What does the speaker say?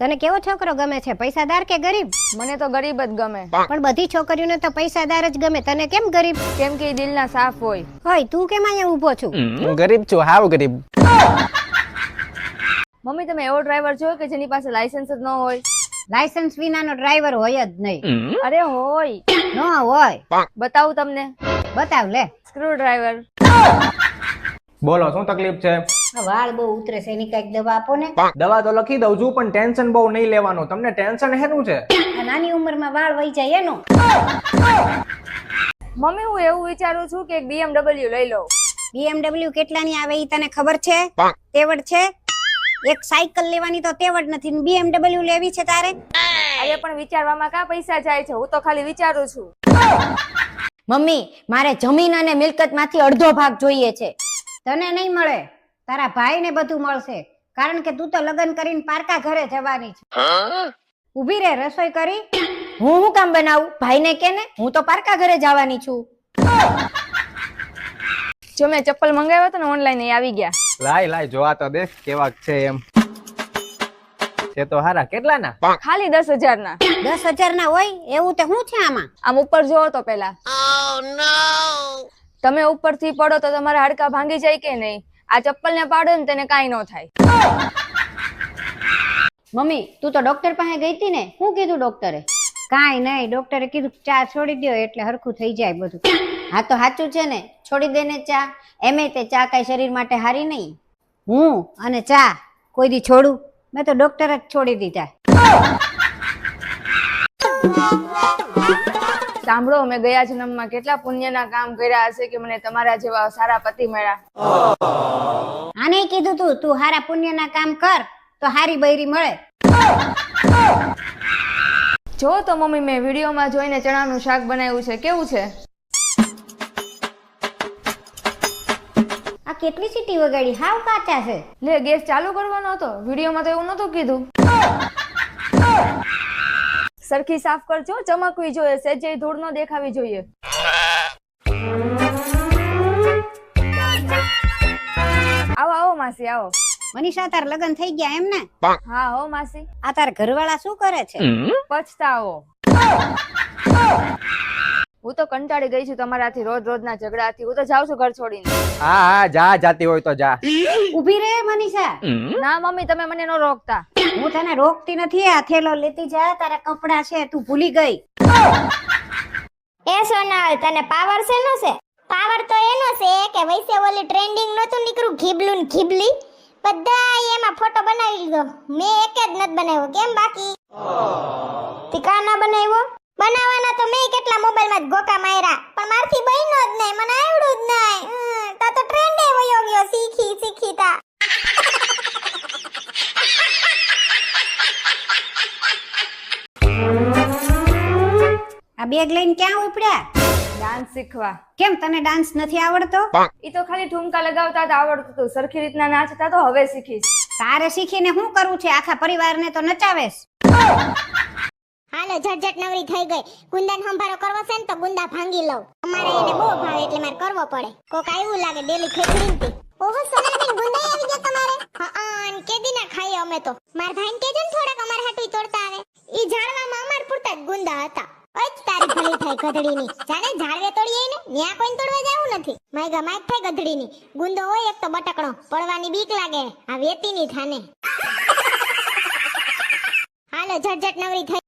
તને કેવો છોકરો ગમે છે, પૈસાદાર કે ગરીબ? મને તો ગરીબ જ ગમે. પણ બધી છોકરીઓને તો પૈસાદાર જ ગમે, તને કેમ ગરીબ? કેમ કે ઈ દિલના સાફ હોય. હોય તું કેમ અહીંયા ઊભો છું? હું ગરીબ છું, હાવ ગરીબ. મમ્મી તમે એવો ડ્રાઈવર છો કે જેની પાસે લાયસન્સ જ ન હોય? લાયસન્સ વિનાનો ડ્રાઈવર હોય જ નહીં. અરે હોય. ન હોય. બતાવું તમને. બતાવ લે. Screw driver. બોલો શું તકલીફ છે? આ વાળ બહુ ઉતરે છે, એની કઈક દવા આપો ને. દવા તો લખી દઉં છું, પણ ટેન્શન બહુ નહીં લેવાનું. તમને ટેન્શન હેનું છે? આ નાની ઉંમરમાં વાળ વહી જાય એનું. મમ્મી હું એવું વિચારું છું કે એક BMW લઈ લઉં. BMW કેટલાની આવે ઈ તને ખબર છે? તેવડ છે? એક સાયકલ લેવાની તો તેવડ નથી ને BMW લેવી છે તારે? અરે પણ વિચારવામાં કા પૈસા જાય છે, હું તો ખાલી વિચારું છું. મમ્મી મારે જમીન અને મિલકત માંથી અડધો ભાગ જોઈએ છે. તને નહીં મળે, તારા ભાઈ ને બધું મળશે, કારણ કે તું તો લગ્ન કરીને પારકા ઘરે જવાની છે. ઊભી રે, રસોઈ કરી. હું કામ બનાવું? ભાઈને કે ને, હું તો પારકા ઘરે જવાની છું. જો મેં ચપ્પલ મંગાવ્યા હતા ને ઓનલાઈન, એ આવી ગયા. લાય જોવા તો દે કેવા છે એમ. છે તો હારા. કેટલાના? ખાલી 10,000 ના. 10,000 ના હોય એવું તે શું છે આમાં? આમ ઉપર જોવો તો પેલા. તમે ઉપરથી પડો તો તમારા હાડકા ભાંગી જાય કે નહીં? આ ચપ્પલ ને પાડો ને તેને કાંઈ ન થાય. મમ્મી તું તો ડોક્ટર પાસે ગઈ હતી ને, શું કીધું ડોક્ટરે? કાંઈ નહીં, ડોક્ટરે કીધું ચા છોડી દો એટલે હરખું થઈ જાય બધું. હા તો સાચું છે ને, છોડી દે ને ચા. એમે તે ચા કઈ શરીર માટે હારી નહીં. હું અને ચા કોઈ દી છોડું? મેં તો ડોક્ટર જ છોડી દીધા. સાંભળો, મેં ગયા જન્મમાં કેટલા પુણ્યના કામ કર્યા હશે કે મને તમારા જેવા સારા પતિ મળ્યા. આને કીધું તું હારા પુણ્યના કામ કર તો હારી બૈરી મળે. જો તો મમ્મી મેં વિડીયોમાં જોઈને ચણાનું શાક બનાવ્યું છે, કેવું છે? આ કેટલી સીટી વગાડી, હાવ કાચા છે. લે ગેસ ચાલુ કરવાનો હતો, વિડીયોમાં તો એવું નતું કીધું. સરખી સાફ કરજો, ચમકવી જોઈએ, સહેજે ધૂળ ન દેખાવી જોઈએ. આવો આવો માસી આવો. મનીષા તાર લગ્ન થઈ ગયા એમ ને? હા હો માસી. આ તાર ઘરવાળા શું કરે છે? પછતાવો. હું તો કંટાળી ગઈ છું તમારાથી રોજના ઝઘડાથી. હું તો જાઉં છું ઘર છોડીને. હા જા, જાતી હોય તો જા. ઊભી રહે મનીષા. ના મમ્મી તમે મને ન રોકતા. હું તને રોકતી નથી, આ થેલો લેતી જા, તારા કપડા છે, તું ભૂલી ગઈ. એ સોનાલ, તને પાવર શેનો છે? પાવર તો એનો છે કે વૈસે ઓલી ટ્રેન્ડિંગ નતું નીકળ્યું ઘીબલું ને ઘીબલી, બધા એમાં ફોટો બનાવી લીધો. મેં એક જ નથી બનાવ્યો. કેમ બાકી? તી કા ના બનાવ્યો? બનાવવાના તો મેં કેટલા મોબાઈલમાં જ ગોકા માર્યા, પણ મારથી બન્યો જ નહીં, મને આવડું જ નહીં. તા તો ટ્રેન્ડ એ વયો ગયો, શીખી તા. આ બેગ લઈને ક્યાં ઉપડ્યા? ડાન્સ શીખવા. કેમ તને ડાન્સ નથી આવડતો? ઈ તો ખાલી ઠુમકા લગાવતા જ આવડતું હતું, સરખી રીતના નાચતા તો હવે શીખીશ. તારે શીખીને શું કરવું છે? આખા પરિવારને તો નચાવેશ. હાલો ઝટઝટ નવરી થઈ ગઈ. ગુંદાને સંભારો કરવો છે ને તો ગુંદા ભાંગી લઉં. અમારે એને બહુ ભાવે એટલે મારે કરવો પડે. કોક આવ્યું લાગે ડેલી ખેખડીનથી. ઓહો સોનાબેન, ગુંદા આવી ગયા તમારે? હા અન કેદીના ખાઈએ અમે તો. માર ભાઈને કેજો ને થોડાક અમાર હાટુઈ તોડતા આવે. ઈ ઝાડવામાં અમાર પૂરતા જ ગુંદા હતા. ઓય તારી ભલી થાય ગધડીની. જાણે ઝાડવે તોડીએ ને ન્યા કોઈને તોડવા જાવું નથી. માયગા માઈક થાય ગધડીની. ગુંદો હોય એક તો બટકણો, પડવાની બીક લાગે. આ વેતીની થાને. હાલો ઝટઝટ નવરી થઈ